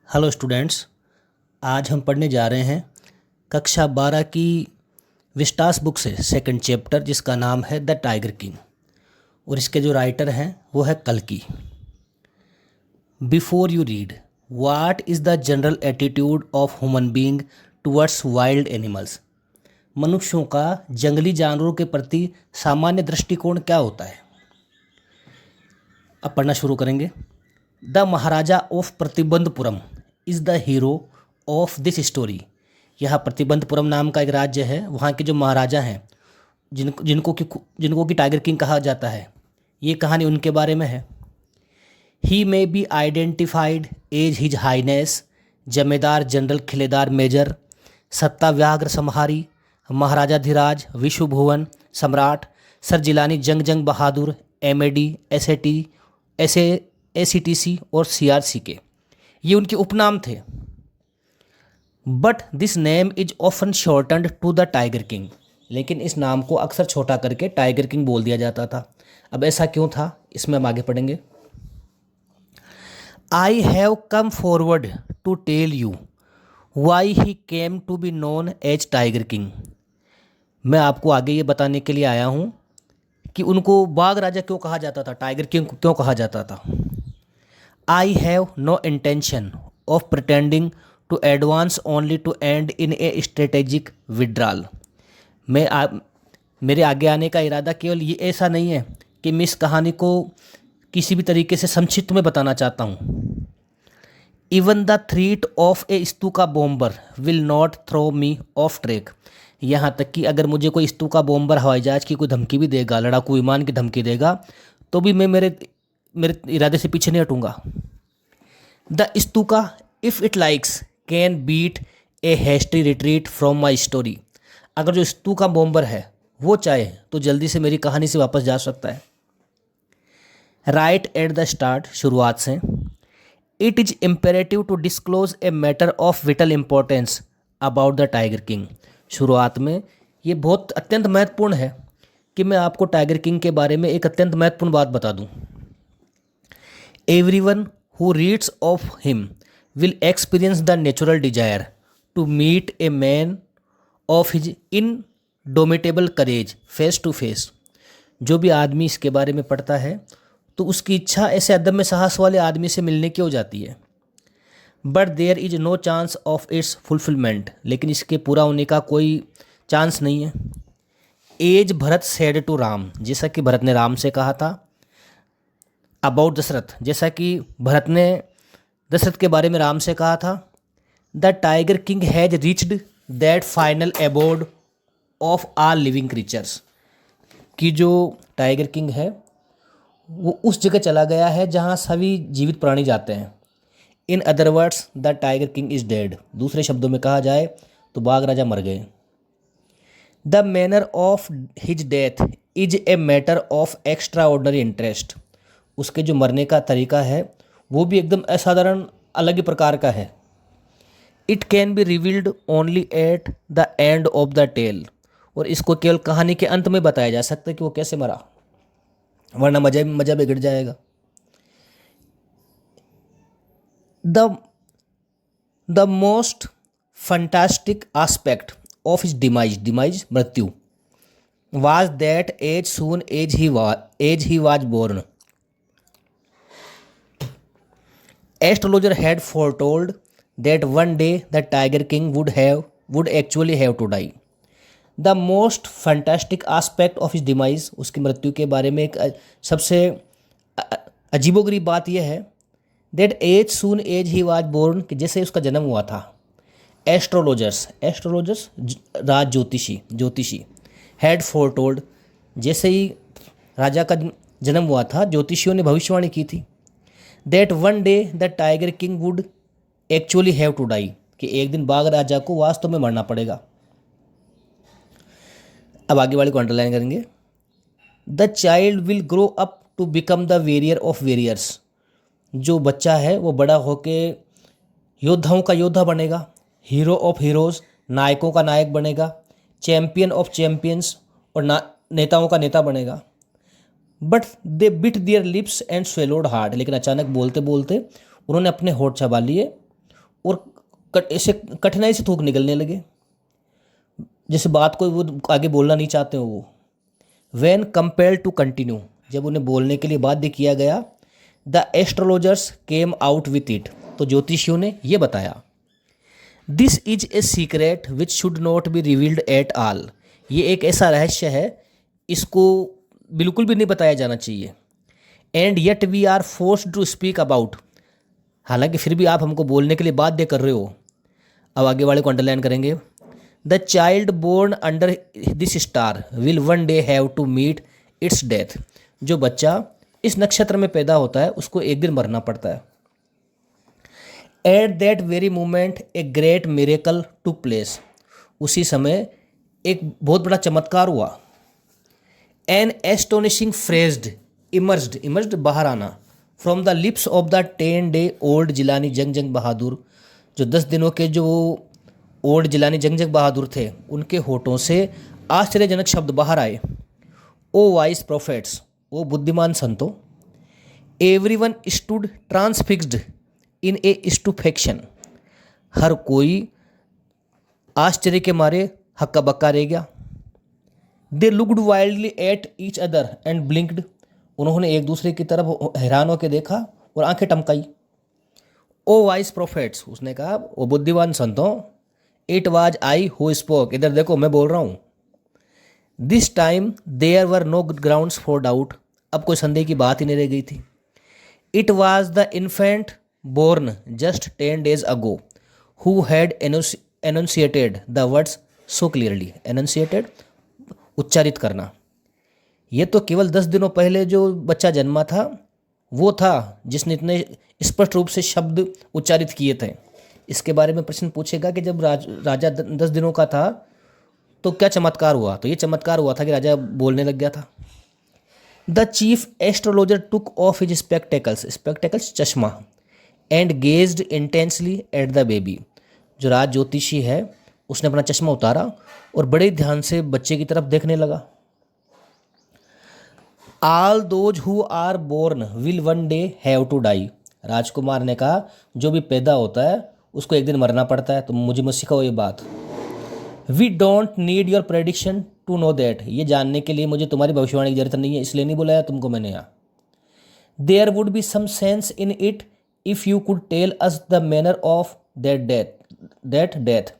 Hello students. आज हम पढ़ने जा रहे हैं कक्षा 12 की विस्टास बुक से सेकंड चैप्टर, जिसका नाम है द टाइगर किंग, और इसके जो राइटर हैं वो है कल्कि। Before you read, what is the general attitude of human being towards wild animals? मनुष्यों का जंगली जानवरों के प्रति सामान्य दृष्टिकोण क्या होता है? अब पढ़ना शुरू करेंगे। The Maharaja of Pratibandapuram is the hero of this story. यह प्रतिबंधपुरम नाम का एक राज्य है। वहाँ के जो महाराजा हैं, जिनको कि टाइगर किंग कहा जाता है, ये कहानी उनके बारे में है। He may be identified as his highness Jamedar General Khiledar Major Sata Vyaghra समहारी महाराजा धीराज विश्वभुवन सम्राट सर जिलानी जंग जंग बहादुर एमएडी एसीटीसी और सीआरसी के, ये उनके उपनाम थे। But this name is often shortened to the tiger king, लेकिन इस नाम को अक्सर छोटा करके टाइगर किंग बोल दिया जाता था। अब ऐसा क्यों था, इसमें हम आगे पढ़ेंगे। I have come forward to tell you why he came to be known as tiger king. मैं आपको आगे ये बताने के लिए आया हूँ कि उनको बाघ राजा क्यों कहा जाता था, टाइगर किंग क्यों कहा जाता था। I have no intention of pretending to advance only to end in a strategic withdrawal. मेरे आगे आने का इरादा केवल ये ऐसा नहीं है कि मैं इस कहानी को किसी भी तरीके से संक्षिप्त में बताना चाहता हूँ। Even the threat of a Stuka bomber will not throw me off track. यहाँ तक कि अगर मुझे कोई स्तूका बॉम्बर हवाई जहाज की कोई धमकी भी देगा, लड़ाकू विमान की धमकी देगा, तो भी मैं मेरे इरादे से पीछे नहीं हटूंगा। The Stuka if it likes can beat a hasty retreat from my story. अगर जो स्तूका बॉम्बर है वो चाहे तो जल्दी से मेरी कहानी से वापस जा सकता है। राइट एट द स्टार्ट, शुरुआत से, it is imperative to disclose a matter of vital importance about the tiger king. शुरुआत में ये बहुत अत्यंत महत्वपूर्ण है कि मैं आपको टाइगर किंग के बारे में एक अत्यंत महत्वपूर्ण बात बता दूं। Everyone who reads of him will experience the natural desire to meet a man of his indomitable courage face to face। जो भी आदमी इसके बारे में पढ़ता है तो उसकी इच्छा ऐसे अदम्य साहस वाले आदमी से मिलने की हो जाती है। But there is no chance of its fulfilment, लेकिन इसके पूरा होने का कोई चांस नहीं है। As Bharat said to Ram, जैसा कि भरत ने राम से कहा था। अबाउट दशरथ, जैसा कि भरत ने दशरथ के बारे में राम से कहा था। The tiger king has reached that final abode of all living creatures, कि जो टाइगर किंग है वो उस जगह चला गया है जहाँ सभी जीवित प्राणी जाते हैं। In other words the tiger king is dead. दूसरे शब्दों में कहा जाए तो बाघ राजा मर गए। The manner of his death is a matter of extra ordinary interest. उसके जो मरने का तरीका है वो भी एकदम असाधारण अलग ही प्रकार का है। It can be revealed only at the end of the tale, और इसको केवल कहानी के अंत में बताया जा सकता है कि वो कैसे मरा, वरना मजा बिगड़ जाएगा। The most fantastic aspect of his demise मृत्यु was that as soon as he was born astrologer had foretold that one day the tiger king would actually have to die। The most fantastic aspect of his demise, उसकी मृत्यु के बारे में एक सबसे अजीबोगरीब बात यह है that as soon as he was born, कि जैसे उसका जन्म हुआ था, एस्ट्रोलॉजर्स राज ज्योतिषी had foretold, जैसे ही राजा का जन्म हुआ था ज्योतिषियों ने भविष्यवाणी की थी that one day the tiger king would actually have to die, कि एक दिन बाघ राजा को वास्तव में मरना पड़ेगा। अब आगे वाले को अंडरलाइन करेंगे। The child will grow up to become the warrior of warriors. जो बच्चा है वो बड़ा होके योद्धाओं का योद्धा बनेगा, हीरो ऑफ हीरोज़, नायकों का नायक बनेगा, चैम्पियन ऑफ चैम्पियंस, और नेताओं का नेता बनेगा। But they bit their lips and swallowed hard, लेकिन अचानक बोलते बोलते उन्होंने अपने होठ चबा लिए और ऐसे कठिनाई से थूक निकलने लगे, जैसे बात को वो आगे बोलना नहीं चाहते हो वो। व्हेन कंपेल्ड टू कंटिन्यू, जब उन्हें बोलने के लिए बाध्य किया गया, the astrologers came out with it, तो ज्योतिषियों ने ये बताया, this is a secret which should not be revealed at all, ये एक ऐसा रहस्य है, इसको बिल्कुल भी नहीं बताया जाना चाहिए। And yet we are forced to speak about, हालांकि फिर भी आप हमको बोलने के लिए बाध्य कर रहे हो। अब आगे वाले को अंडरलाइन करेंगे। The child born under this star will one day have to meet its death, जो बच्चा इस नक्षत्र में पैदा होता है उसको एक दिन मरना पड़ता है। At that very moment a great miracle took place, उसी समय एक बहुत बड़ा चमत्कार हुआ। एन एस्टोनिशिंग फ्रेज्ड इमर्ज्ड बाहर आना, from the lips of the 10-day old Jilani जंग जंग बहादुर, जो 10 दिनों के जो ओल्ड जिलानी जंग जंग बहादुर थे उनके होठों से आश्चर्यजनक शब्द बाहर आए। ओ वाइस प्रोफेट्स, ओ बुद्धिमान संतों। एवरीवन स्टूड ट्रांसफिक्स्ड इन ए स्टूपेक्शन, हर कोई आश्चर्य के मारे हक्का बक्का रह गया। They looked wildly at each other and ब्लिंक्ड, उन्होंने एक दूसरे की तरफ हैरान होकर देखा और आंखें टमकाई। ओ वाइस प्रोफेट्स, उसने कहा ओ बुद्धिमान संतों। It was I who spoke, इधर देखो मैं बोल रहा हूँ। This time there were no grounds for doubt, अब कोई संदेह की बात ही नहीं रह गई थी। It was the infant born just 10 days ago who had enunciated the words so clearly, enunciated उच्चारित करना, ये तो केवल 10 दिनों पहले जो बच्चा जन्मा था वो था जिसने इतने स्पष्ट रूप से शब्द उच्चारित किए थे। इसके बारे में प्रश्न पूछेगा कि जब राजा 10 दिनों का था तो क्या चमत्कार हुआ, तो ये चमत्कार हुआ था कि राजा बोलने लग गया था। The chief astrologer took off his spectacles चश्मा, and gazed intensely at the baby, जो राज ज्योतिषी है उसने अपना चश्मा उतारा और बड़े ध्यान से बच्चे की तरफ देखने लगा। All those who are born will one day have to die, राजकुमार ने कहा जो भी पैदा होता है उसको एक दिन मरना पड़ता है, तो मुझे मत सिखाओ ये बात। We don't need your prediction to know that, ये जानने के लिए मुझे तुम्हारी भविष्यवाणी की जरूरत नहीं है, इसलिए नहीं बुलाया तुमको मैंने यहाँ। There would be some sense in it if you could tell us the manner of that death,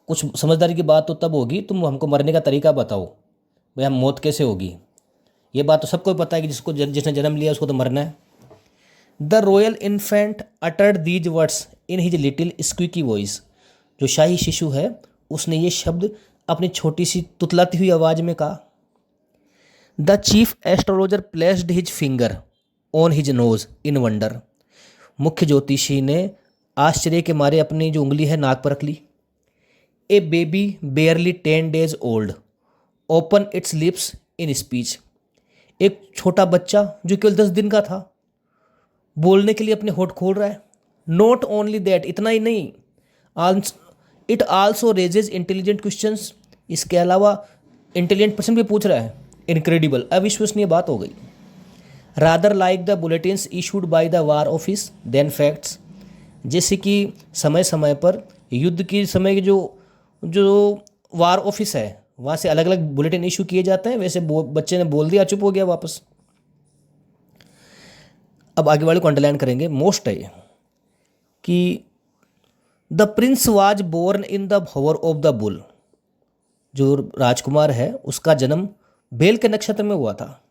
कुछ समझदारी की बात तो तब होगी तुम हमको मरने का तरीका बताओ, भैया मौत कैसे होगी। ये बात तो सबको पता है कि जिसने जन्म लिया उसको तो मरना है। The royal infant uttered these words in his little squeaky voice, जो शाही शिशु है उसने ये शब्द अपनी छोटी सी तुतलाती हुई आवाज़ में कहा। The chief astrologer placed his finger on his nose in wonder, मुख्य ज्योतिषी ने आश्चर्य के मारे अपनी जो उंगली है नाक पर रख ली। A baby barely 10 days old open its lips in speech, एक छोटा बच्चा जो केवल 10 दिन का था बोलने के लिए अपने होठ खोल रहा है। नॉट ओनली दैट, इतना ही नहीं, it also raises intelligent questions, इसके अलावा इंटेलिजेंट प्रश्न भी पूछ रहा है। इनक्रेडिबल, अविश्वसनीय बात हो गई। Rather like the bulletins issued by the war office than facts, जैसे कि समय समय पर युद्ध के समय के जो वार ऑफिस है वहाँ से अलग अलग बुलेटिन इशू किए जाते हैं, वैसे बच्चे ने बोल दिया, चुप हो गया वापस। अब आगे वाले को अंडरलाइन करेंगे। मोस्ट है कि the prince was born in the hour of the bull, जो राजकुमार है उसका जन्म बेल के नक्षत्र में हुआ था।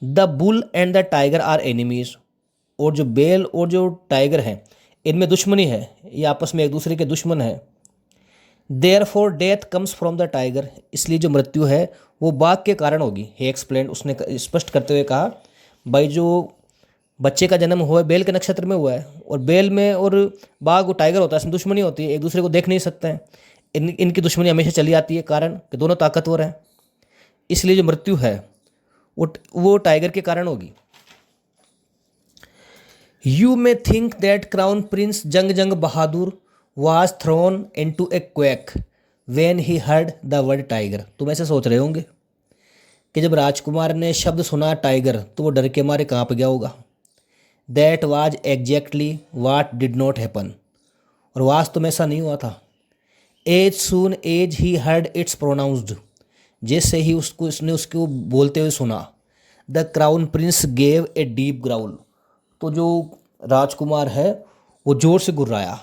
The bull and the tiger are enemies, और जो बेल और जो टाइगर हैं इनमें दुश्मनी है, ये आपस में एक दूसरे के दुश्मन है। Therefore death comes from the tiger, इसलिए जो मृत्यु है वो बाघ के कारण होगी। ही एक्सप्लेन, उसने स्पष्ट करते हुए कहा भाई जो बच्चे का जन्म हुआ है बेल के नक्षत्र में हुआ है, और बेल में और बाघ और टाइगर होता है, इसमें दुश्मनी होती है, एक दूसरे को देख नहीं सकते हैं। इनकी दुश्मनी हमेशा चली आती है, कारण कि दोनों ताकतवर हैं, इसलिए जो मृत्यु है वो टाइगर के कारण होगी। You may think that crown prince Jung Jung Bahadur was thrown into a quake when he heard the word tiger, तुम ऐसे सोच रहे होंगे कि जब राजकुमार ने शब्द सुना टाइगर तो वो डर के मारे कांप गया होगा। That was exactly what did not happen, और वास्तव में ऐसा नहीं हुआ था। As soon as he heard its pronounced, जैसे ही उसने उसको बोलते हुए सुना, the crown prince gave a deep growl, तो जो राजकुमार है वो जोर से गुर्राया।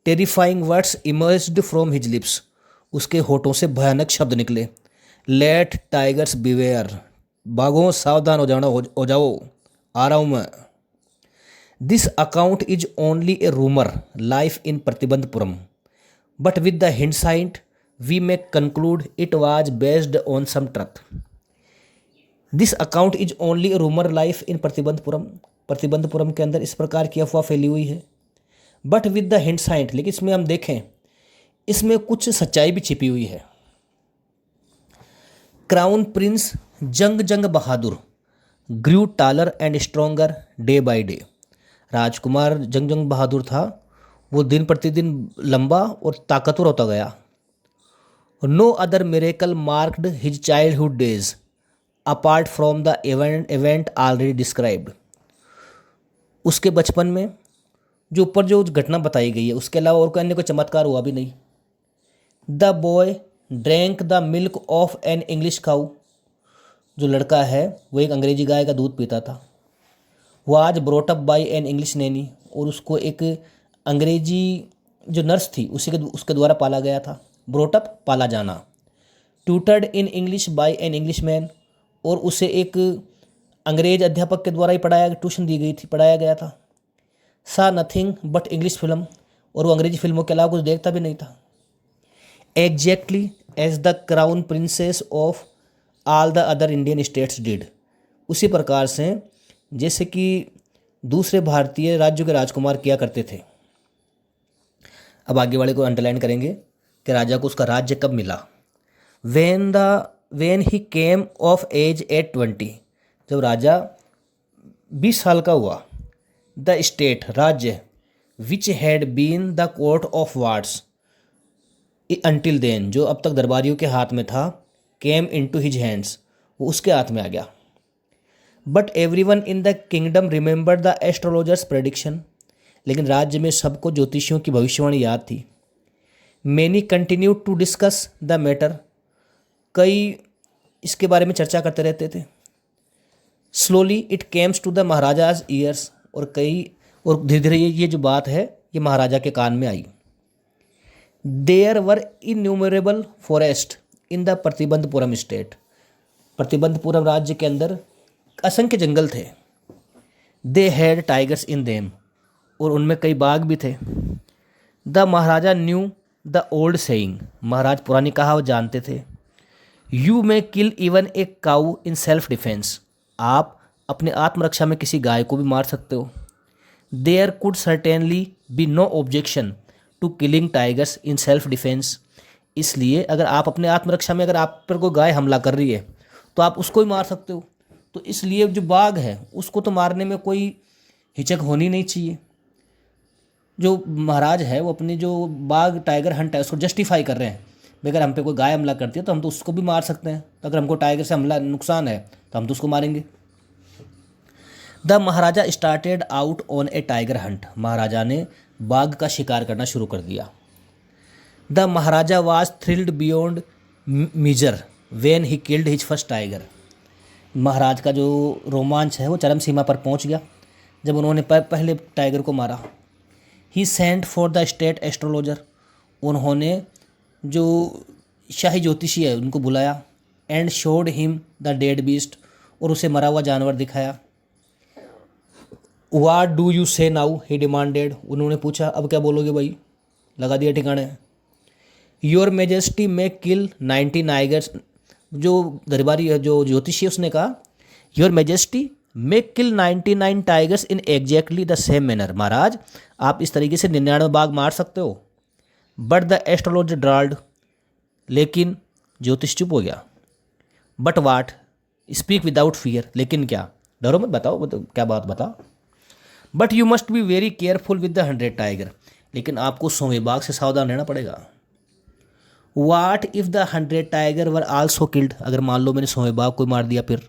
Terrifying words emerged from his lips, उसके होठों से भयानक शब्द निकले। लेट टाइगर्स बिवेयर, बाघों सावधान हो जाओ, आ रहा हूँ मैं। This account is only a rumour life in Pratibandapuram, but with the hindsight we may conclude it was based on some truth. This account is only a rumour life in Pratibandapuram, Pratibandapuram के अंदर इस प्रकार की अफवाह फैली हुई है। बट विद द हिंडसाइट, लेकिन इसमें हम देखें इसमें कुछ सच्चाई भी छिपी हुई है। Crown prince Jung Jung Bahadur grew taller and stronger day by day, राजकुमार जंग जंग बहादुर था, वो दिन प्रतिदिन लंबा और ताकतवर होता गया। No other miracle marked his childhood days apart from the event already described, उसके बचपन में जो ऊपर जो घटना बताई गई है उसके अलावा और कोई अन्य कोई चमत्कार हुआ भी नहीं। The boy drank the milk of an English cow, जो लड़का है वो एक अंग्रेजी गाय का दूध पीता था। Was brought up by an English Naini, और उसको एक अंग्रेजी जो नर्स थी उसके द्वारा पाला गया था। ब्रोटअप पाला जाना। Tutored in English by an English man, और उसे एक अंग्रेज अध्यापक के द्वारा ही ट्यूशन दी गई थी, पढ़ाया गया था। सा नथिंग बट इंग्लिश फिल्म, और वो अंग्रेजी फिल्मों के अलावा कुछ देखता भी नहीं था। Exactly as the crown princes of all the other Indian states did, उसी प्रकार से जैसे कि दूसरे भारतीय राज्यों के राजकुमार किया करते थे। अब आगे वाले को अंडरलाइन करेंगे कि राजा को उसका राज्य कब मिला। When he came of age at 20, जब राजा 20 साल का हुआ। द स्टेट, राज्य, which had been the court of wards until then, जो अब तक दरबारियों के हाथ में था, केम इनटू हिज हैंड्स, वो उसके हाथ में आ गया। But everyone in the kingdom remember the astrologer's prediction, लेकिन राज्य में सबको ज्योतिषियों की भविष्यवाणी याद थी। Many continue to discuss the matter, कई इसके बारे में चर्चा करते रहते थे। Slowly it came to the Maharaja's ears, और धीरे धीरे ये जो बात है ये महाराजा के कान में आई। There were innumerable forest in the Pratibandapuram state, Pratibandapuram राज्य के अंदर असंख्य जंगल थे। They had tigers in them, और उनमें कई बाघ भी थे। The Maharaja knew the old saying, महाराज पुरानी कहावत जानते थे। You may kill even a cow in self defence, आप अपने आत्मरक्षा में किसी गाय को भी मार सकते हो। There could certainly be no objection to killing tigers in self defence, इसलिए अगर आप अपने आत्मरक्षा में अगर आप पर कोई गाय हमला कर रही है तो आप उसको ही मार सकते हो। तो इसलिए जो बाघ है उसको तो मारने में कोई हिचक होनी नहीं चाहिए। जो महाराज है वो अपनी जो बाघ टाइगर हंट है उसको जस्टिफाई कर रहे हैं, अगर हम पे कोई गाय हमला करती है तो हम तो उसको भी मार सकते हैं, तो अगर हमको टाइगर से हमला नुकसान है तो हम तो उसको मारेंगे। The Maharaja started out on a tiger hunt, महाराजा ने बाघ का शिकार करना शुरू कर दिया। The Maharaja was thrilled beyond measure when he killed his first tiger, महाराज का जो रोमांच है वो चरम सीमा पर पहुंच गया जब उन्होंने पहले टाइगर को मारा। He sent for the state astrologer, उन्होंने जो शाही ज्योतिषी है उनको बुलाया। And showed him the dead beast, और उसे मरा हुआ जानवर दिखाया। What do you say now, he demanded, उन्होंने पूछा अब क्या बोलोगे भाई, लगा दिया ठिकाने। Your majesty may kill 90 tigers, जो दरबारी है जो ज्योतिषी उसने कहा your majesty may kill 99 tigers in exactly the same manner, महाराज आप इस तरीके से 99 बाघ मार सकते हो। बट द एस्ट्रोलॉजर ड्राल्ड, लेकिन ज्योतिष चुप हो गया। But what, speak without fear, लेकिन क्या, डरो मत, बताओ क्या बात बताओ। But you must be very careful with the 100 tiger, लेकिन आपको 100 बाघ से सावधान रहना पड़ेगा। What if the 100 tiger were also killed, अगर मान लो मैंने 100 बाघ को मार दिया फिर।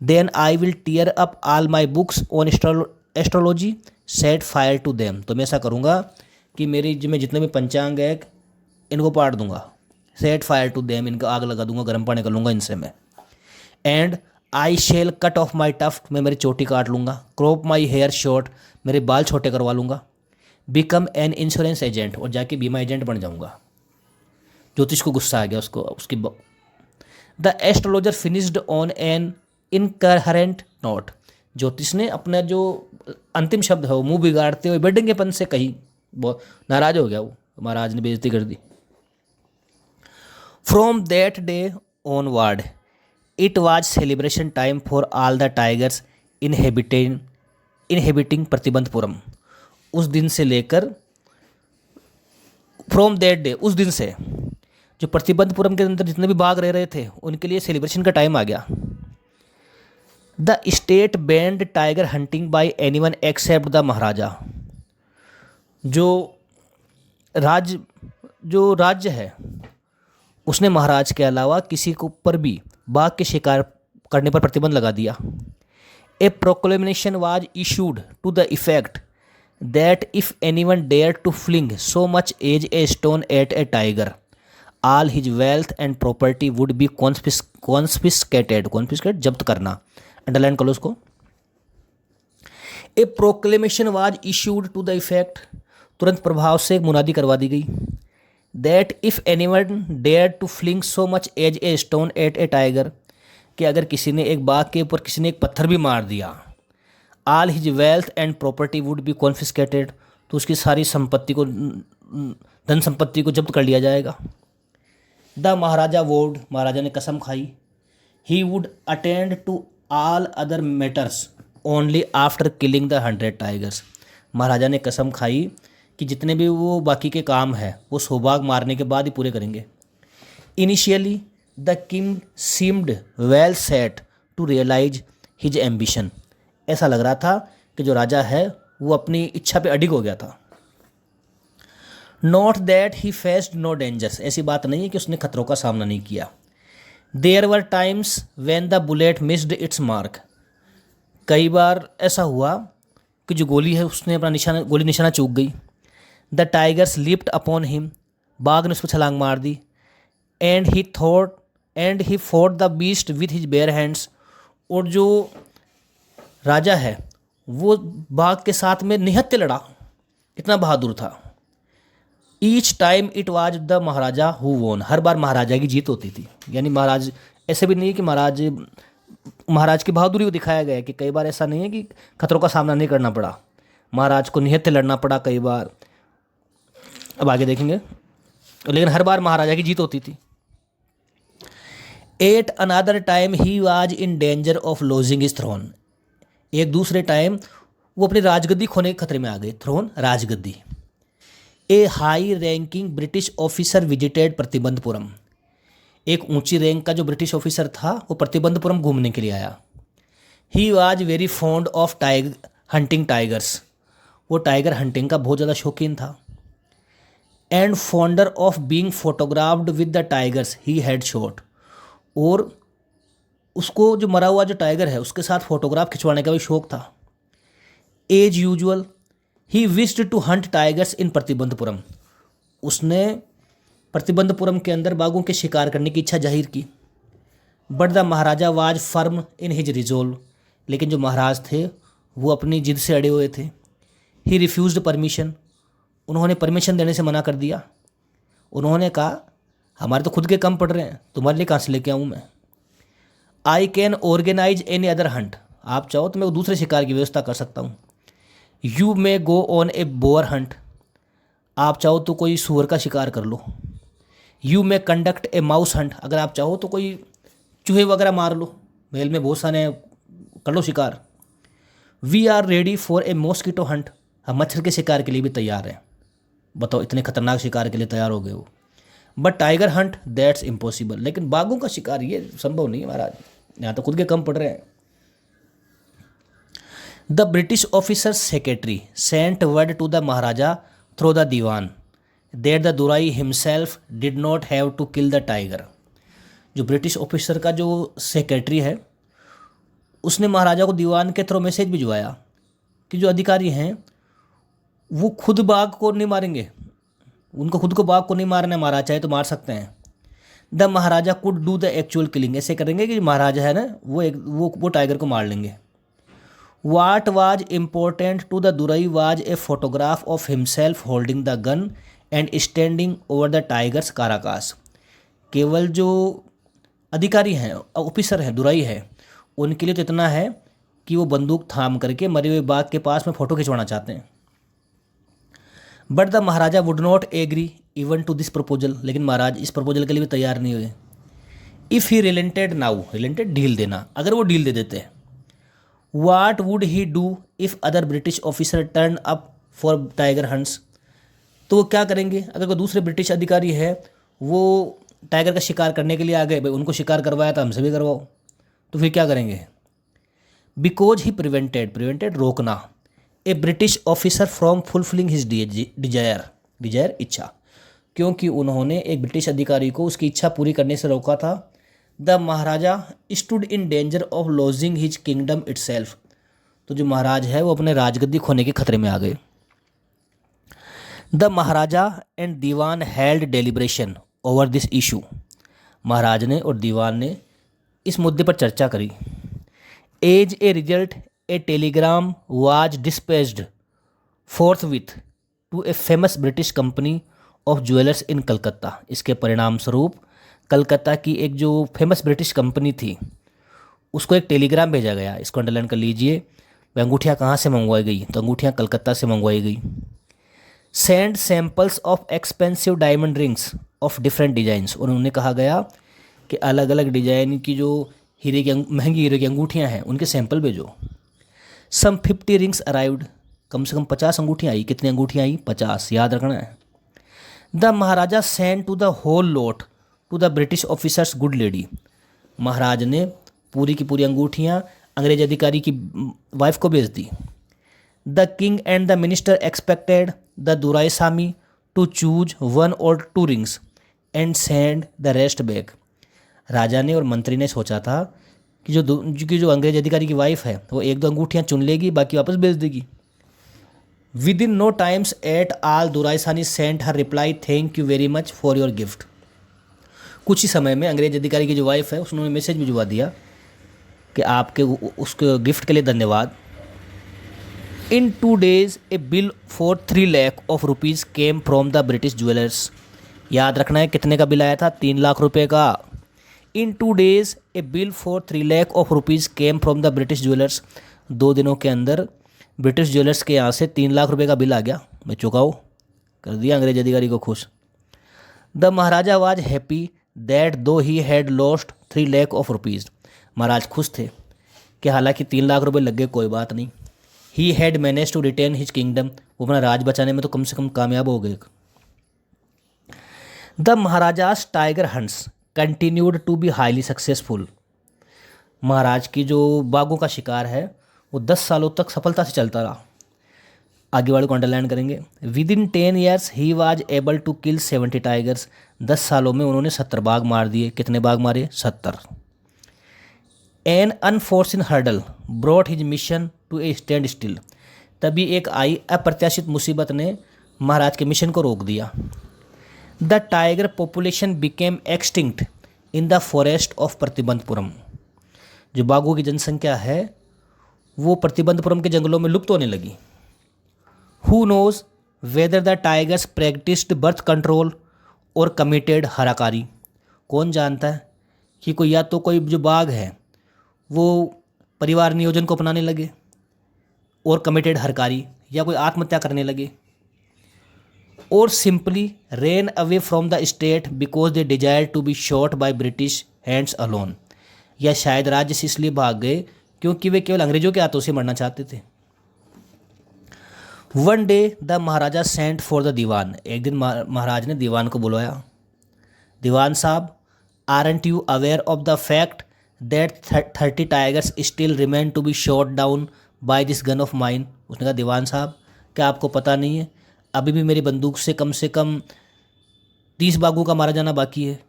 Then I will tear up all my books on astrology, set fire to them, तो मैं ऐसा करूँगा कि मेरी जो मैं जितने भी पंचांग है इनको पाड़ दूंगा, सेट फायर टू देम, इनका आग लगा दूंगा, गर्म पानी कर लूँगा इनसे मैं। And I shall cut off my tuft, मैं मेरी चोटी काट लूँगा। क्रॉप माई हेयर शॉर्ट, मेरे बाल छोटे करवा लूँगा। बिकम एन इंश्योरेंस एजेंट, और जाके बीमा एजेंट बन जाऊँगा। ज्योतिष को गुस्सा आ गया उसको उसकी। The astrologer finished on an incoherent note, ज्योतिष ने अपना जो अंतिम शब्द है वो मुंह बिगाड़ते हुए बेडंगेपन से कही। बहुत नाराज हो गया वो, महाराज ने बेइज्जती कर दी। From that day onward it was celebration time for all the tigers inhabiting Pratibandapuram. उस दिन से लेकर, फ्रॉम दैट डे, उस दिन से जो प्रतिबंधपुरम के अंदर जितने भी बाघ रह रहे थे उनके लिए सेलिब्रेशन का टाइम आ गया। The state banned tiger hunting by anyone except the Maharaja. जो राज्य है उसने महाराज के अलावा किसी को पर भी बाघ के शिकार करने पर प्रतिबंध लगा दिया। A proclamation was issued to the effect that if anyone dare to fling so much as a stone at a tiger all his wealth and property would be confiscated, जब्त करना, अंडरलाइन कर लो उसको। A proclamation was issued to the effect, तुरंत प्रभाव से एक मुनादी करवा दी गई। That if anyone dare to fling so much as a stone at a tiger, कि अगर किसी ने एक बाघ के ऊपर किसी ने एक पत्थर भी मार दिया, all his wealth and property would be confiscated, तो उसकी सारी संपत्ति को, धन संपत्ति को जब्त कर लिया जाएगा। द महाराजा वोड, महाराजा ने कसम खाई, he would attend to all other matters only after killing the 100 tigers. महाराजा ने कसम खाई कि जितने भी वो बाकी के काम हैं वो सोबाग मारने के बाद ही पूरे करेंगे। Initially the king seemed well set to realise his ambition, ऐसा लग रहा था कि जो राजा है वो अपनी इच्छा पे अडिग हो गया था। Not that he faced no dangers, ऐसी बात नहीं है कि उसने खतरों का सामना नहीं किया। There were times when the bullet missed its mark, कई बार ऐसा हुआ कि जो गोली है उसने अपना गोली निशाना चूक गई। The tigers leaped upon him, बाघ ने उस पर छलांग मार दी। And he fought the beast with his bare hands, और जो राजा है वो बाघ के साथ में निहत्थे लड़ा, इतना बहादुर था। Each time it was the Maharaja who वोन, हर बार महाराजा की जीत होती थी। यानी महाराज, ऐसे भी नहीं है कि महाराज की बहादुरी को दिखाया गया है कि कई बार ऐसा नहीं है कि खतरों का सामना नहीं करना पड़ा, महाराज को निहत्थे लड़ना पड़ा कई बार, अब आगे देखेंगे, लेकिन हर बार महाराजा की जीत होती थी। At another time he was in danger of losing his throne, एक दूसरे टाइम वो अपनी राजगद्दी खोने के खतरे में आ गए। थ्रोन, राजगद्दी। A high ranking British officer visited Pratibandapuram, एक ऊंची रैंक का जो ब्रिटिश ऑफिसर था वो प्रतिबंधपुरम घूमने के लिए आया। He was very fond of hunting tigers, वो टाइगर हंटिंग का बहुत ज़्यादा शौकीन था। And fonder of being photographed with the tigers he had shot, और उसको जो मरा हुआ जो टाइगर है उसके साथ फोटोग्राफ खिंचवाने का भी शौक था। As usual he wished to hunt tigers in Pratibandapuram, उसने प्रतिबंधपुरम के अंदर बाघों के शिकार करने की इच्छा जाहिर की। But the Maharaja was firm in his resolve, लेकिन जो महाराज थे वो अपनी जिद से अड़े हुए थे। ही रिफ्यूज्ड परमिशन, उन्होंने परमिशन देने से मना कर दिया। उन्होंने कहा हमारे तो खुद के कम पड़ रहे हैं, तुम्हारे लिए कहाँ से लेके आऊँ मैं। I can organise any other hunt, आप चाहो तो मैं दूसरे शिकार की व्यवस्था कर सकता हूँ। You may go on a boar hunt, आप चाहो तो कोई सूअर का शिकार कर लो। You may conduct a mouse hunt, अगर आप चाहो तो कोई चूहे वगैरह मार लो, मेल में बहुत सारे कर लो शिकार। We are ready for a mosquito hunt, हम मच्छर के शिकार के लिए भी तैयार हैं। बताओ, इतने खतरनाक शिकार के लिए तैयार हो गए हो। But tiger Hunt that's impossible, लेकिन बाघों का शिकार ये संभव नहीं है महाराज, यहाँ तो खुद के कम पड़ रहे हैं। The British officer secretary sent word to the maharaja through the dewan that the durai himself did not have to kill the tiger, जो ब्रिटिश ऑफिसर का जो सेक्रेटरी है उसने महाराजा को दीवान के थ्रू मैसेज भिजवाया कि जो अधिकारी हैं वो खुद बाघ को नहीं मारेंगे, उनको खुद को बाघ को नहीं मारना है, महाराज चाहे तो मार सकते हैं। The Maharaja could do the actual killing, ऐसे करेंगे कि महाराजा है ना वो टाइगर को मार लेंगे। What was important to the durai was a photograph of himself holding the gun and standing over the tiger's carcass. केवल जो अधिकारी हैं, ऑफिसर हैं, दुराई है, उनके लिए तो इतना है कि वो बंदूक थाम करके मरे हुए बाघ के पास में फ़ोटो खिंचवाना चाहते हैं। But the maharaja would not agree even to this proposal, लेकिन महाराज इस प्रपोजल के लिए भी तैयार नहीं हुए। इफ़ ही रिलेंटेड नाउ, रिलेंटेड ढील देना, अगर वो ढील दे देते हैं। What would he do if other British officer turn up for tiger hunts, तो वो क्या करेंगे अगर कोई दूसरे ब्रिटिश अधिकारी है वो टाइगर का शिकार करने के लिए आ गए, भाई उनको शिकार करवाया था हमसे भी करवाओ, तो फिर क्या करेंगे। बिकॉज ही प्रिवेंटेड रोकना a British officer from fulfilling his desire इच्छा, क्योंकि उन्होंने एक ब्रिटिश अधिकारी को उसकी इच्छा पूरी करने से रोका था। The Maharaja stood in danger of losing his kingdom itself, तो जो महाराज है वो अपने राजगद्दी खोने के खतरे में आ गए। The Maharaja and Dewan held deliberation over this issue, महाराज ने और दीवान ने इस मुद्दे पर चर्चा करी। As a result a telegram was dispatched forthwith to a famous British company of jewellers in Calcutta, इसके परिणाम स्वरूप कलकत्ता की एक जो फेमस ब्रिटिश कंपनी थी उसको एक टेलीग्राम भेजा गया। इसको अंडरलाइन कर लीजिए। वह अंगूठियाँ कहाँ से मंगवाई गई, तो अंगूठियाँ कलकत्ता से मंगवाई गई। Send samples of expensive diamond rings of different designs, और उन्होंने कहा गया कि अलग अलग डिजाइन की जो महंगी हीरे की अंगूठियाँ हैं उनके सैंपल भेजो। सम 50 रिंग्स अराइव्ड, कम से कम 50 अंगूठियाँ आई। कितनी अंगूठियाँ आई? 50, याद रखना है। The Maharaja send to the whole lot to the British officer's good lady, महाराज ने पूरी की पूरी अंगूठियाँ अंग्रेज अधिकारी की वाइफ को भेज दी। The king and the minister expected the Duraisami to choose 1 or 2 rings and send the rest back, राजा ने और मंत्री ने सोचा था कि जो अंग्रेज अधिकारी की वाइफ है वो 1-2 अंगूठियाँ चुन लेगी, बाकी वापस भेज देगी। Within no times at all Duraisani sent her reply thank you very much for your gift, कुछ ही समय में अंग्रेज अधिकारी की जो वाइफ है उसने मैसेज भिजवा दिया कि आपके उसके गिफ्ट के लिए धन्यवाद। इन 2 days A bill for 3 lakh of rupees came from the British jewellers, याद रखना है कितने का बिल आया था? 3 लाख रुपए का। इन 2 days A bill for 3 lakh of rupees came from the British jewellers, 2 दिनों के अंदर ब्रिटिश ज्वेलर्स के यहाँ से 3 लाख रुपए का बिल आ गया। मैं चुकाओ, कर दिया अंग्रेज अधिकारी को खुश। The Maharaja was happy that though he had lost 3 lakh of rupees, महाराज खुश थे कि हालांकि 3 लाख रुपए लग गए, कोई बात नहीं। He had manage to retain his kingdom, वो अपना राज बचाने में तो कम से कम कामयाब हो गए। The Maharaja's tiger hunts continued to be highly successful, महाराज की जो बाघों का शिकार है वो 10 सालों तक सफलता से चलता रहा। आगे वाले को अंडरलाइन करेंगे। Within 10 years he was able to kill 70 tigers, 10 सालों में उन्होंने 70 बाघ मार दिए। कितने बाघ मारे? 70। An unforeseen hurdle brought his mission to a standstill, तभी एक आई अप्रत्याशित मुसीबत ने महाराज के मिशन को रोक दिया। The tiger population became extinct in the forest of Pratibandapuram, जो बाघों की जनसंख्या है वो प्रतिबंधपुरम के जंगलों में लुप्त होने लगी। Who knows whether the tigers practised birth control और कमिटेड हराकारी, कौन जानता है कि कोई या तो कोई जो बाघ है वो परिवार नियोजन को अपनाने लगे और कमिटेड हरकारी, या कोई आत्महत्या करने लगे, और simply ran away from the state because they desire to be shot by British hands alone, या शायद राज्य से इसलिए भाग गए क्योंकि वे केवल अंग्रेजों के हाथों से मरना चाहते थे। One day the Maharaja sent for the Dewan, एक दिन महाराज ने दीवान को बुलवाया। Dewan sahib, aren't you aware of the fact that 30 tigers still remain to be shot down by this gun of mine, उसने कहा दीवान साहब क्या आपको पता नहीं है अभी भी मेरी बंदूक से कम 30 बाघों का मारा जाना बाकी है।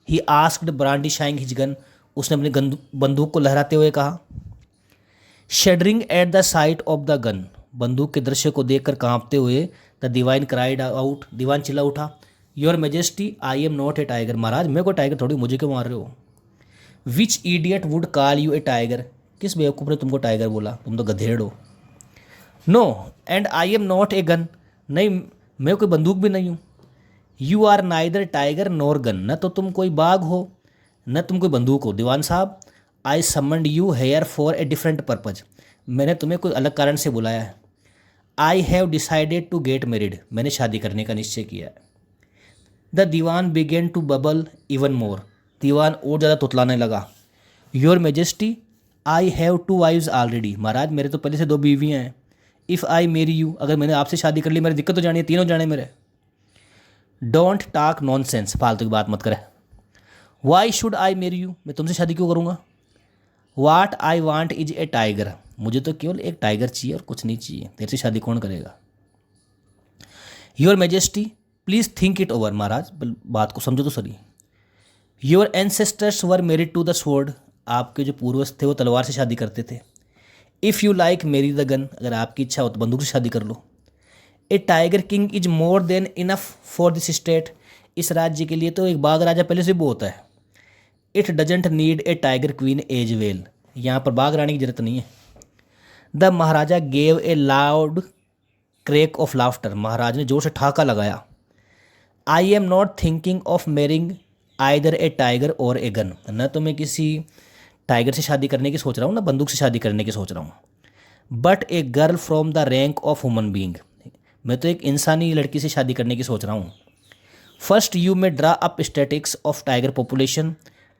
He asked brandishing his gun, उसने अपनी बंदूक को लहराते हुए कहा। Shuddering at the sight of the gun, बंदूक के दृश्य को देखकर कांपते हुए द दीवान क्राइड आउट, दीवान चिल्ला उठा, your majesty I am not a tiger, महाराज मैं कोई टाइगर थोड़ी, मुझे क्यों मार रहे हो। Which idiot would call you a tiger, किस बेवकूफ़ ने तुमको टाइगर बोला, तुम तो गधेड़ हो। No and I am not a gun, नहीं मैं कोई बंदूक भी नहीं हूँ। You are neither tiger nor gun, न तो तुम कोई बाघ हो न तुम कोई बंदूक हो। Dewan Sahib, I summoned you here for a different purpose, मैंने तुम्हें कोई अलग कारण से बुलाया है। I have decided to get married, मैंने शादी करने का निश्चय किया है। The Dewan began to babble even more, दीवान और ज़्यादा तुतलाने लगा। Your majesty I have 2 wives already, महाराज मेरे तो पहले से 2 बीवियाँ हैं। इफ़ आई मेरी यू, अगर मैंने आपसे शादी कर ली मेरी दिक्कत हो जानी है, तीनों जाने मेरे। डोंट टॉक नॉनसेंस, फालतू की बात मत करे। वाई शुड आई मेरी यू, मैं तुमसे शादी क्यों करूँगा। What I want is a tiger, मुझे तो केवल एक टाइगर चाहिए और कुछ नहीं चाहिए, तेरे से शादी कौन करेगा। Your majesty please think it over, महाराज बात को समझो तो सही। Your ancestors were married to the sword, आपके जो पूर्वज थे वो तलवार से शादी करते थे। If you like marry the gun, अगर आपकी इच्छा हो तो बंदूक से शादी कर लो। A tiger king is more than enough for this state, इस राज्य के लिए तो एक बाघ राजा पहले से भी होता है। It doesn't need a tiger queen as well, यहाँ पर बाघ रानी की जरूरत नहीं है। The Maharaja gave a loud crack of laughter, महाराज ने जोर से ठहाका लगाया। I am not thinking of marrying either a tiger or a gun, न तो मैं किसी टाइगर से शादी करने की सोच रहा हूँ ना बंदूक से शादी करने की सोच रहा हूँ। But a girl from the rank of human being, मैं तो एक इंसानी लड़की से शादी करने की सोच रहा हूँ। First you may draw up statics of tiger population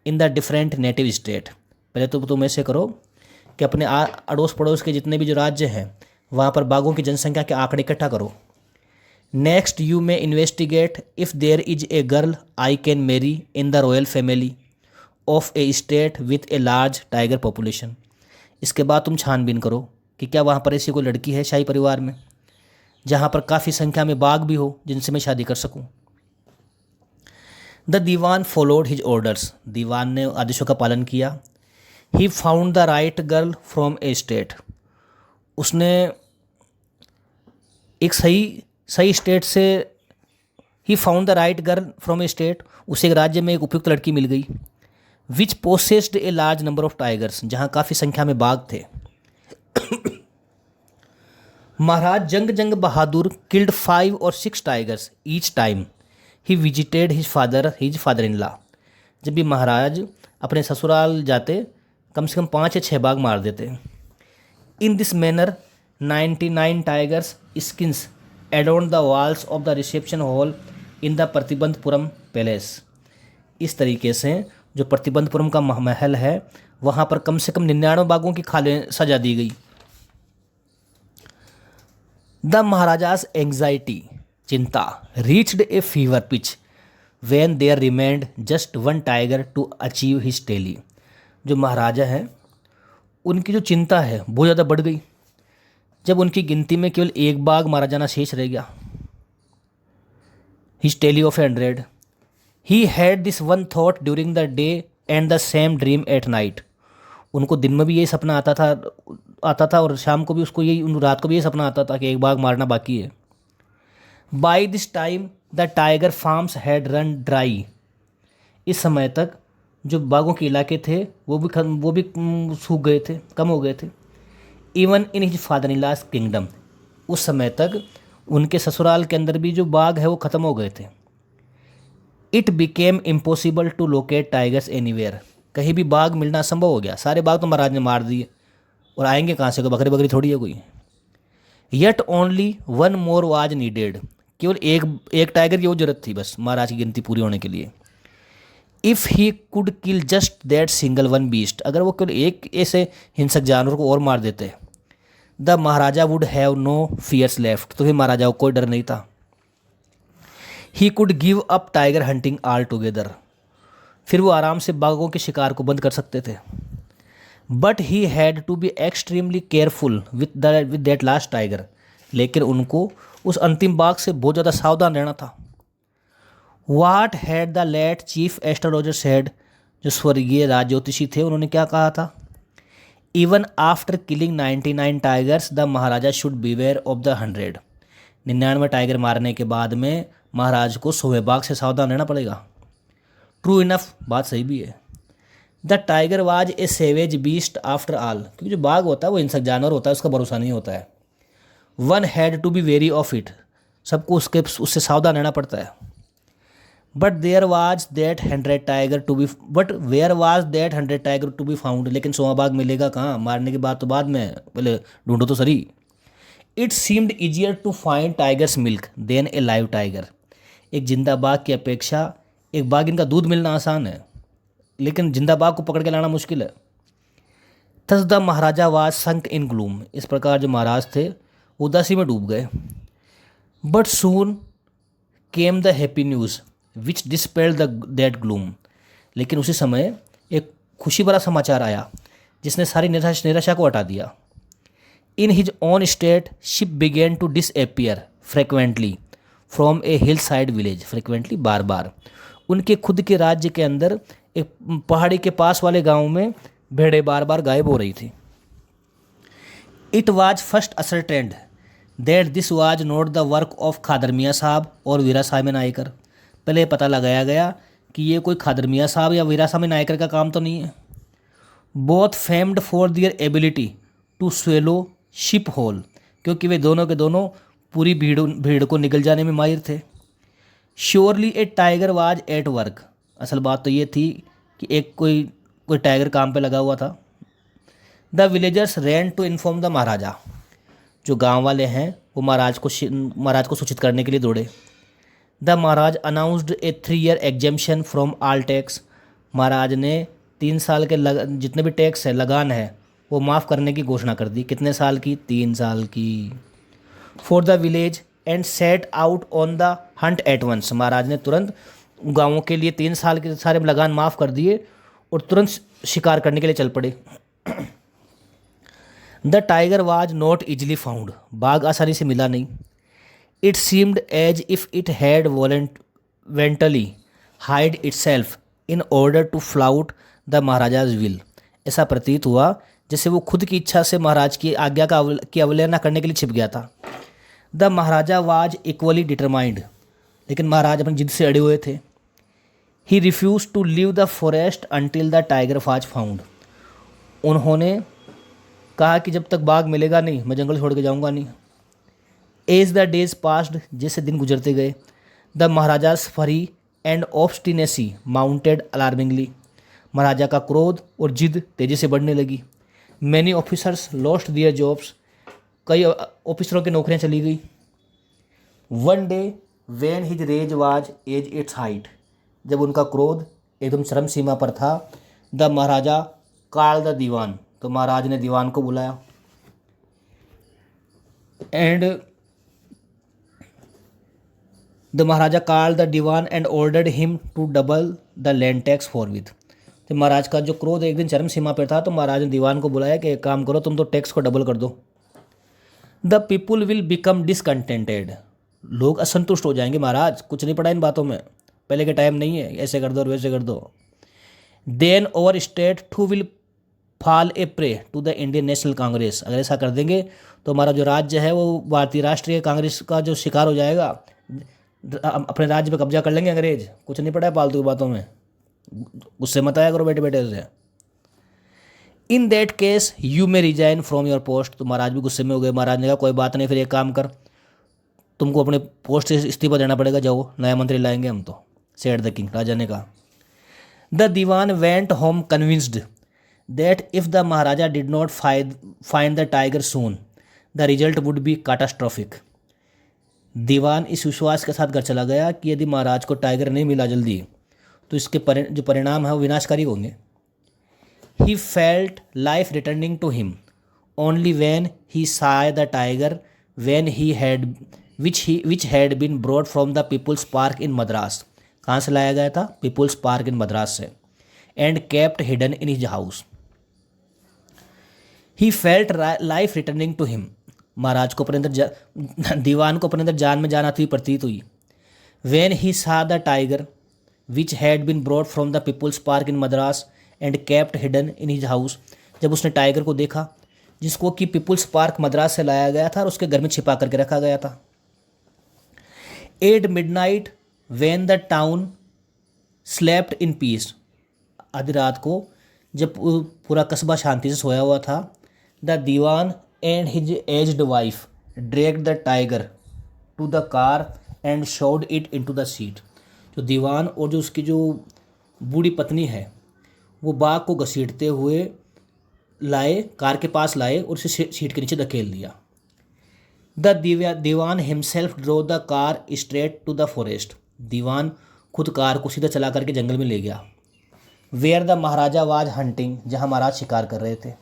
in the different native state, पहले तो तुम ऐसे करो कि अपने अड़ोस पड़ोस के जितने भी जो राज्य हैं वहाँ पर बाघों की जनसंख्या के आंकड़े इकट्ठा करो। Next you may investigate if there is a girl I can marry in the royal family of a state with a large tiger population, इसके बाद तुम छानबीन करो कि क्या वहाँ पर ऐसी कोई लड़की है शाही परिवार में जहाँ पर काफ़ी संख्या में बाघ भी हो जिनसे मैं शादी कर सकूँ। The Dewan followed his orders, दीवान ने आदेशों का पालन किया। He found the right girl from a state, उसने एक सही स्टेट से, he found the right girl from a state, उसे एक राज्य में एक उपयुक्त लड़की मिल गई। Which possessed a large number of tigers, जहाँ काफ़ी संख्या में बाघ थे। Maharaj Jung Bahadur killed 5 or 6 tigers each time he visited his father in law, जब भी महाराज अपने ससुराल जाते कम से कम 5 या 6 बाघ मार देते। In this manner 99 tigers skins adorned the walls of the reception hall in the Pratibandapuram palace, इस तरीके से जो प्रतिबंधपुरम का महल है वहाँ पर कम से कम 99 बाघों की खालें सजा दी गई। द महाराजास एंग्जाइटी, चिंता, reached a fever pitch when there remained just 1 tiger to achieve his tally, जो महाराजा हैं उनकी जो चिंता है बहुत ज़्यादा बढ़ गई जब उनकी गिनती में केवल एक बाघ मारा जाना शेष रह गया। His tally of 100, he had this one thought during the day and the same dream at night, उनको दिन में भी यही सपना आता था और शाम को भी उसको यही, रात को भी यही सपना आता था कि एक बाघ मारना बाकी है। By this time the tiger farms had run dry, इस समय तक जो बाघों के इलाके थे वो भी सूख गए थे, कम हो गए थे। Even in his father in law's kingdom, उस समय तक उनके ससुराल के अंदर भी जो बाघ है वो ख़त्म हो गए थे। It became impossible to locate tigers anywhere, कहीं भी बाघ मिलना असंभव हो गया, सारे बाघ तो महाराज ने मार दिए और आएंगे कहाँ से, कोई बकरी थोड़ी है कोई। Yet only 1 more was needed, केवल एक टाइगर की वो जरूरत थी बस महाराज की गिनती पूरी होने के लिए। If he could kill just that single one beast, अगर वो केवल एक ऐसे हिंसक जानवर को और मार देते, the maharaja would have no fears left, तो फिर महाराजा को कोई डर नहीं था। He could give up tiger hunting altogether, फिर वो आराम से बाघों के शिकार को बंद कर सकते थे। But he had to be extremely careful with that last tiger, लेकिन उनको उस अंतिम बाघ से बहुत ज़्यादा सावधान रहना था। What had the late chief astrologer said, जो स्वर्गीय राज ज्योतिषी थे उन्होंने क्या कहा था। Even after killing 99 tigers the Maharaja should beware of the 100। 99 tiger मारने के बाद में महाराज को 100वें बाघ से सावधान रहना पड़ेगा। ट्रू इनफ, बात सही भी है। The tiger was a savage beast after all, क्योंकि जो बाघ होता है वो हिंसक जानवर होता है, उसका भरोसा नहीं होता है। One had to be very of it, सबको उससे सावधान रहना पड़ता है। But where was that 100 tiger to be found, लेकिन 100वां बाघ मिलेगा कहाँ? मारने के बाद तो बाद में, पहले ढूंढो तो सही। It seemed easier to find tigers milk than a live tiger, एक जिंदा बाघ की अपेक्षा एक बाघ इनका दूध मिलना आसान है, लेकिन जिंदा बाघ को पकड़ के लाना मुश्किल है। Thus the Maharaja was sunk in gloom, इस प्रकार जो महाराज थे उदासी में डूब गए। But soon came the happy news which dispelled that gloom, लेकिन उसी समय एक खुशी भरा समाचार आया जिसने सारी निराशा को हटा दिया। In his own state sheep began to disappear frequently from a hillside village, frequently बार बार। उनके खुद के राज्य के अंदर एक पहाड़ी के पास वाले गांव में भेड़ें बार बार गायब हो रही थी। It was first ascertained that this was not the work of Khadar Miyan Sahib और वीरा साहब नायकर, पहले पता लगाया गया कि ये कोई खादर मियाँ साहब या वीरा साहब नायकर का काम तो नहीं है। Both famed for their ability to swallow ship whole, क्योंकि वे दोनों के दोनों पूरी भीड़ को निगल जाने में माहिर थे। Surely A tiger was at work, असल बात तो ये थी कि एक कोई टाइगर काम पे लगा हुआ था। The villagers ran to inform the Maharaja, जो गांव वाले हैं वो महाराज को सूचित करने के लिए दौड़े। The Maharaja announced a 3 year exemption from all tax, महाराज ने 3 साल के जितने भी टैक्स है, लगान है, वो माफ़ करने की घोषणा कर दी। कितने साल की? 3 साल की। For the village and set out on the hunt at once, महाराज ने तुरंत गाँवों के लिए 3 साल के सारे लगान माफ़ कर दिए और तुरंत शिकार करने के लिए चल पड़े। The tiger was not easily found, बाघ आसानी से मिला नहीं। It seemed as if it had wilfully hide itself in order to flout the Maharaja's will, ऐसा प्रतीत हुआ जैसे वो खुद की इच्छा से महाराज की आज्ञा की अवहेलना करने के लिए छिप गया था। The Maharaja was equally determined, लेकिन महाराज अपनी जिद से अड़े हुए थे। He refuse to leave the forest until the tiger was found, उन्होंने कहा कि जब तक बाघ मिलेगा नहीं मैं जंगल छोड़ के जाऊंगा नहीं। एज द डेज पास्ड, जैसे दिन गुजरते गए, the maharaja's fury and obstinacy mounted alarmingly, महाराजा का क्रोध और जिद तेजी से बढ़ने लगी। Many officers lost their jobs, कई ऑफिसरों की नौकरियां चली गई। One day when his rage was as its height, जब उनका क्रोध एकदम चरम सीमा पर था, the maharaja call the dewan, तो महाराज ने दीवान को बुलाया। And the maharaja call the dewan and ordered him to double the land tax फॉरविथ, तो महाराज का जो क्रोध एक दिन चरम सीमा पर था, तो महाराज ने दीवान को बुलाया कि एक काम करो, तुम तो टैक्स को डबल कर दो। The people will become discontented, लोग असंतुष्ट हो जाएंगे, महाराज कुछ नहीं पड़ा इन बातों में, पहले के टाइम नहीं है, ऐसे कर दो और वैसे कर दो। Then over state too will fall a prey to the Indian National Congress, अगर ऐसा कर देंगे तो हमारा जो राज्य है वो भारतीय राष्ट्रीय कांग्रेस का जो शिकार हो जाएगा, अपने राज्य पे कब्जा कर लेंगे अंग्रेज, कुछ नहीं पड़ा है फालतू की बातों में, गुस्से मत आया करो बैठे बैठे से। In that case you may resign from your post, तो महाराज भी गुस्से में हो गए। महाराज ने कहा कोई बात नहीं, फिर एक काम कर, तुमको अपने पोस्ट से इस्तीफा देना पड़ेगा, जाओ नया मंत्री लाएंगे हम तो, सेड द किंग, राजा ने कहा। The Dewan went home convinced that if the Maharaja did not find the tiger soon the result would be catastrophic, दीवान इस विश्वास के साथ घर चला गया कि यदि महाराज को टाइगर नहीं मिला जल्दी तो इसके जो परिणाम है वो विनाशकारी होंगे। He felt life returning to him only when he saw the tiger when he had which had been brought from the peoples park in Madras, कहाँ से लाया गया था? पीपुल्स पार्क इन मद्रास से। And kept hidden in his house. He felt life returning to him, महाराज को अपने अंदर दीवान को अपने अंदर जान में जान आती हुई प्रतीत हुई। When he saw the tiger which had been brought from the peoples park in Madras and kept hidden in his house, जब उसने टाइगर को देखा, जिसको कि पीपुल्स पार्क मद्रास से लाया गया था और उसके घर में छिपा करके रखा गया था। At midnight when the town slept in peace, आधी रात को जब पूरा कस्बा शांति से सोया हुआ था, the dewan and his aged wife dragged the tiger to the car and shoved it into the seat. जो दीवान और जो उसकी जो बूढ़ी पत्नी है वो बाघ को घसीटते हुए लाए, कार के पास लाए और उसे सीट के नीचे धकेल दिया। The Dewan himself drove the car straight to the forest, दीवान खुद कार को सीधा चला करके जंगल में ले गया। Where the Maharaja was hunting, जहाँ महाराज शिकार कर रहे थे।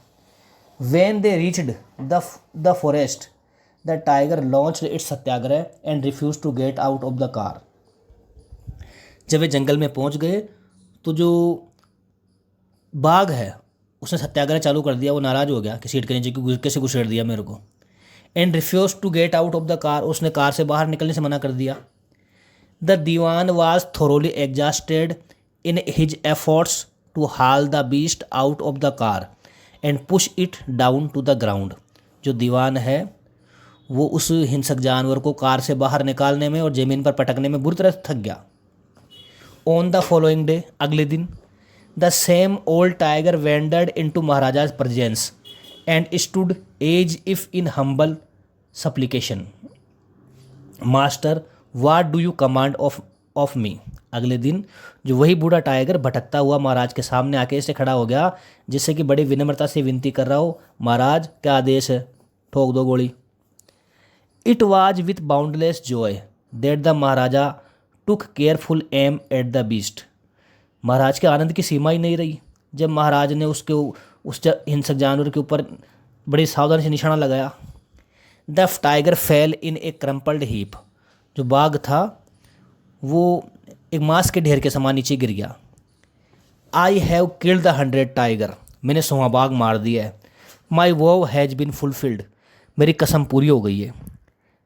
When they reached the forest the tiger launched its satyagraha and refuse to get out of the car. जब वे जंगल में पहुंच गए तो जो बाघ है उसने सत्याग्रह चालू कर दिया। वो नाराज हो गया कि सीट के नीचे कैसे घुसेड़ दिया मेरे को। And refuse to get out of the car, उसने कार से बाहर निकलने से मना कर दिया। The dewan was thoroughly exhausted in his efforts to haul the beast out of the car and push it down to the ground। जो दीवान है वो उस हिंसक जानवर को कार से बाहर निकालने में और ज़मीन पर पटकने में बुरी तरह थक गया। ऑन द फॉलोइंग डे, अगले दिन, the same old tiger wandered into Maharaja's presence and stood as if in humble supplication, master what do you command of me. अगले दिन जो वही बूढ़ा टाइगर भटकता हुआ महाराज के सामने आके ऐसे खड़ा हो गया जिससे कि बड़ी विनम्रता से विनती कर रहा हो, महाराज क्या आदेश है, ठोक दो गोली। It was with boundless joy that the Maharaja took careful aim at the beast. महाराज के आनंद की सीमा ही नहीं रही जब महाराज ने उस हिंसक जानवर के ऊपर बड़ी सावधानी से निशाना लगाया। The tiger fail in A crumpled heap, जो बाघ था वो एक मांस के ढेर के समान नीचे गिर गया। I have killed the 100 tiger, मैंने 100 बाघ मार दिया है। माई वोव हैज बिन फुलफिल्ड, मेरी कसम पूरी हो गई है।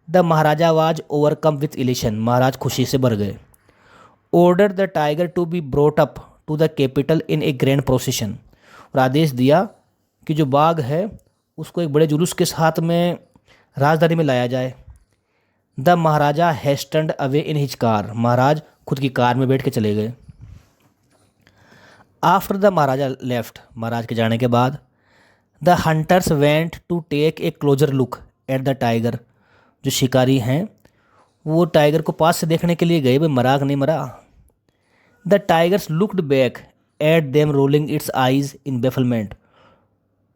The Maharaja was overcome with elation, महाराज खुशी से भर गए। Order the tiger to be brought up to the capital in a grand procession, और आदेश दिया कि जो बाघ है उसको एक बड़े जुलूस के साथ में राजधानी में लाया जाए। The Maharaja hastened away in his car, महाराज खुद की कार में बैठ के चले गए। आफ्टर द महाराजा लेफ्ट, महाराज के जाने के बाद, the hunters went to take a closer look at the tiger, जो शिकारी हैं वो टाइगर को पास से देखने के लिए गए, भाई मरा कि नहीं मरा। The tigers looked back at them rolling it's eyes in bafflement,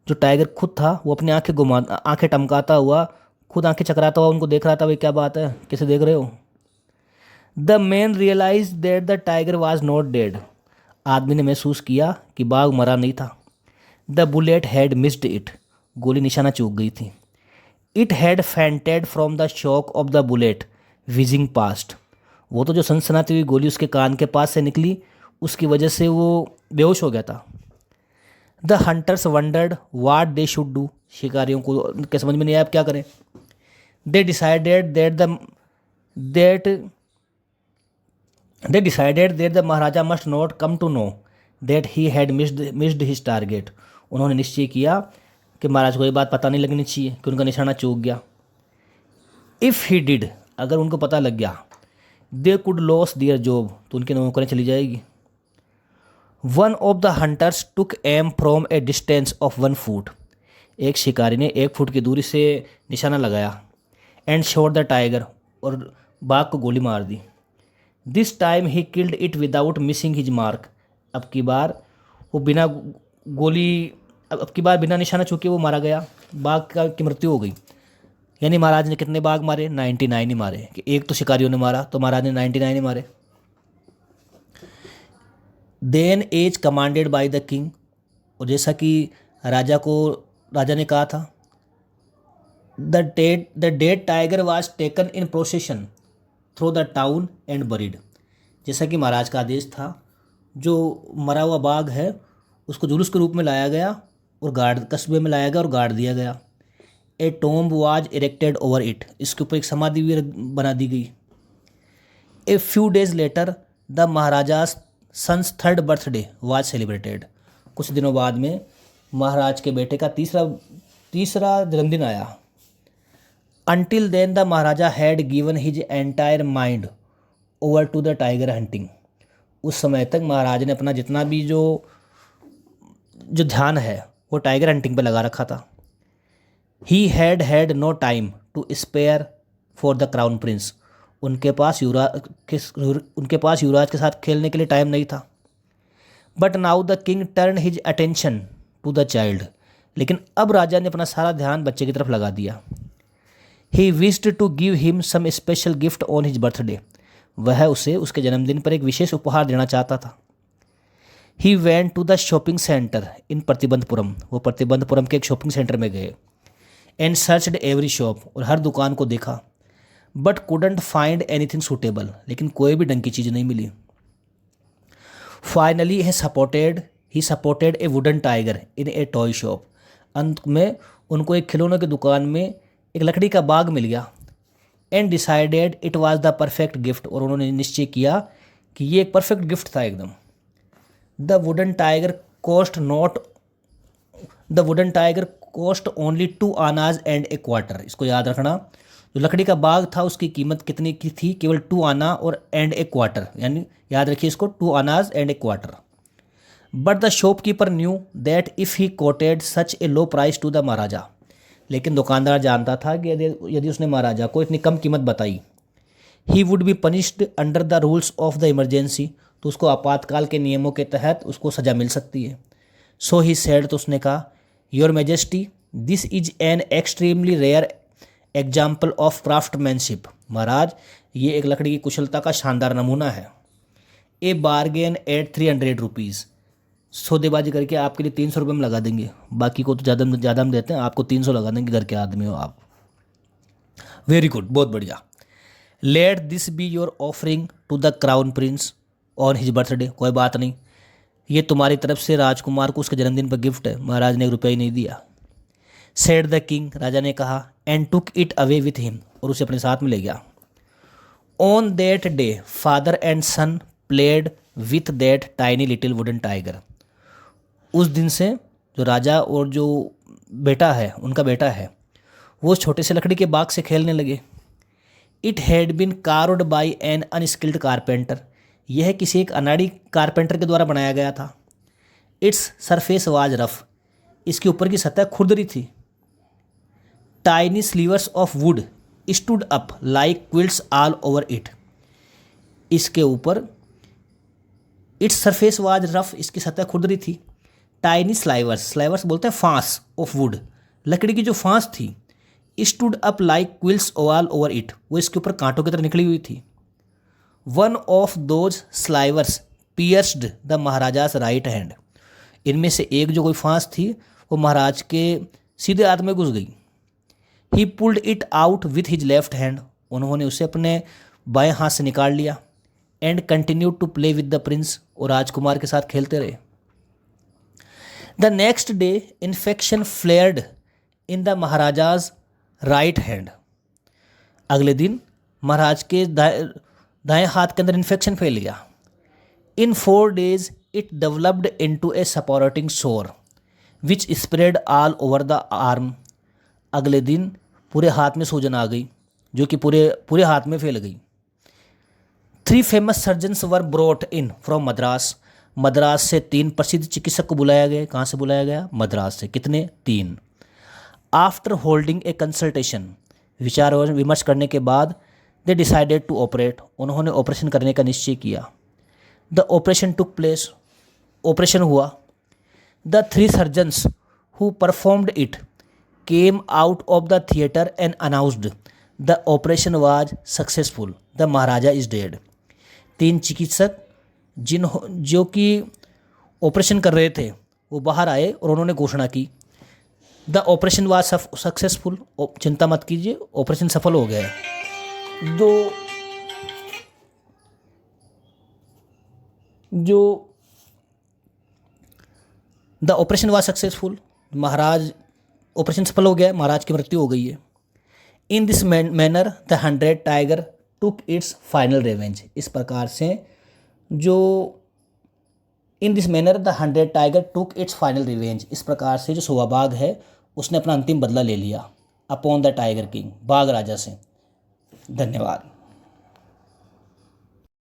जो टाइगर खुद था वो अपनी आंखें टमकाता हुआ, खुद आंखें चकराता हुआ उनको देख रहा था, भाई क्या बात है, कैसे देख रहे हो। The man realise that the tiger was not dead, आदमी ने महसूस किया कि बाघ मरा नहीं था। The bullet had missed it, गोली निशाना चूक गई थी। It had fainted from the shock of the bullet whizzing past, वो तो जो सनसनाती हुई गोली उसके कान के पास से निकली उसकी वजह से वो बेहोश हो गया था। The hunters wondered what they should do, शिकारियों को के समझ में नहीं आया अब क्या करें। They decided that the maharaja must not come to know that he had missed his target, उन्होंने निश्चय किया कि महाराज को ये बात पता नहीं लगनी चाहिए कि उनका निशाना चूक गया। इफ़ ही डिड, अगर उनको पता लग गया, they could lose their job, तो उनकी नौकरी चली जाएगी। One of the hunters took aim from a distance of 1 foot, एक शिकारी ने 1 फुट की दूरी से निशाना लगाया। एंड शॉट द टाइगर, और बाघ को गोली मार दी। This time he killed it without missing his mark, अब की बार बिना निशाना चूके वो मारा गया, बाघ की मृत्यु हो गई। यानी महाराज ने कितने बाघ मारे, 99 ही मारे, कि एक तो शिकारियों ने मारा तो महाराज ने 99 ही मारे। Then as commanded by the king, और जैसा कि राजा ने कहा था, the dead tiger was taken in procession through the town and buried, जैसा कि महाराज का आदेश था, जो मरा हुआ बाघ है उसको जुलूस के रूप में लाया गया और कस्बे में लाया गया और गाड़ दिया गया। A tomb was erected over it, इसके ऊपर एक समाधि भी बना दी गई। A few days later the Maharaja sons 3rd birthday was celebrated, कुछ दिनों बाद में महाराज के बेटे का तीसरा तीसरा जन्मदिन आया। Until then the maharaja had given his entire mind over to the tiger hunting. उस समय तक महाराज ने अपना जितना भी जो जो ध्यान है वो टाइगर हंटिंग पे लगा रखा था। He had no time to spare for the crown prince. उनके पास युवराज के साथ खेलने के लिए टाइम नहीं था। But now the king turn his attention to the child. लेकिन अब राजा ने अपना सारा ध्यान बच्चे की तरफ लगा दिया। He wished to give him some special gift on his birthday. वह उसे उसके जन्मदिन पर एक विशेष उपहार देना चाहता था। He went to the shopping centre in Pratibandapuram. वो प्रतिबंधपुरम के एक शॉपिंग सेंटर में गए। And searched every shop. और हर दुकान को देखा। But couldn't find anything suitable. लेकिन कोई भी ढंग की चीज़ नहीं मिली। Finally he supported a wooden tiger in a toy shop. अंत में उनको एक खिलौनों की दुकान में एक लकड़ी का बाग मिल गया। And decided it was the perfect gift. और उन्होंने निश्चय किया कि ये एक परफेक्ट गिफ्ट था एकदम। The wooden tiger cost only 2 annas and a quarter. इसको याद रखना, जो लकड़ी का बाग था उसकी कीमत कितनी की थी? केवल 2 आना और एंड ए क्वार्टर, यानी याद रखिए इसको, 2 annas and a quarter. But the shopkeeper knew that if he quoted such a low price to the Maharaja. लेकिन दुकानदार जानता था कि यदि उसने महाराजा को इतनी कम कीमत बताई, he would be punished under the rules of the emergency. तो उसको आपातकाल के नियमों के तहत उसको सज़ा मिल सकती है। सो ही सेड, तो उसने कहा, your majesty this is an extremely rare example of craftsmanship. महाराज, ये एक लकड़ी की कुशलता का शानदार नमूना है। A bargain at 300 rupees. सौदेबाजी करके आपके लिए 300 रुपये में लगा देंगे। बाकी को तो ज़्यादा हम देते हैं, आपको 300 लगा देंगे, घर के आदमी हो आप। वेरी गुड, बहुत बढ़िया। Let this be your offering to the crown prince on his birthday. कोई बात नहीं, ये तुम्हारी तरफ से राजकुमार को उसके जन्मदिन पर गिफ्ट है। महाराज ने 1 रुपया ही नहीं दिया। सेड द किंग, राजा ने कहा। And took it away with him. और उसे अपने साथ में ले गया। On that day father and son played with that tiny little wooden tiger. उस दिन से जो राजा और जो बेटा है, उनका बेटा है, वो छोटे से लकड़ी के बाग से खेलने लगे। It had been carved by an unskilled carpenter. यह किसी एक अनाड़ी कारपेंटर के द्वारा बनाया गया था। Its surface was rough. इसके ऊपर की सतह खुरदरी थी। Tiny slivers of wood stood up like quilts all over it. इसके ऊपर इट्स सरफेस वाज रफ, इसकी सतह खुरदरी थी। टाइनी स्लाइवर्स बोलते हैं फांस ऑफ वुड, लकड़ी की जो फांस थी। Stood up like quills all over it, वो इसके ऊपर कांटों की तरह निकली हुई थी। One of those slivers pierced the Maharaja's right hand. इनमें से एक जो कोई फांस थी वो महाराज के सीधे हाथ में घुस गई। He pulled it out with his left hand. उन्होंने उसे अपने बाएं हाथ से निकाल लिया। And continue to play with the prince. और राजकुमार के साथ खेलते रहे। The next day infection flared in the Maharaja's right hand. अगले दिन महाराज के दाएं हाथ के अंदर इन्फेक्शन फैल गया। In 4 days it developed into a suppurating sore which spread all over the arm. अगले दिन पूरे हाथ में सूजन आ गई, जो कि पूरे हाथ में फैल गई। 3 famous surgeons were brought in from Madras. Madras से 3 प्रसिद्ध चिकित्सक को बुलाया गया। कहाँ से बुलाया गया? मद्रास से। कितने? 3। आफ्टर होल्डिंग ए कंसल्टेशन, विचार विमर्श करने के बाद, दे डिसाइडेड टू ऑपरेट। उन्होंने ऑपरेशन करने का निश्चय किया। The operation took place. Operation हुआ। The 3 surgeons who performed it came out of the theatre and announced the operation was successful, the Maharaja is dead. 3 चिकित्सक जो कि ऑपरेशन कर रहे थे वो बाहर आए और उन्होंने घोषणा की, द ऑपरेशन वाज सक्सेसफुल। चिंता मत कीजिए, ऑपरेशन सफल हो गया है। The operation was successful, Maharaj operation सफल हो गया, महाराज की मृत्यु हो गई है। इन this manner the 100 tiger took its final revenge. इस प्रकार से जो इन this manner the 100 tiger took its final revenge. इस प्रकार से जो 100वां बाघ है उसने अपना अंतिम बदला ले लिया अपॉन द टाइगर किंग, बाघ राजा से। धन्यवाद।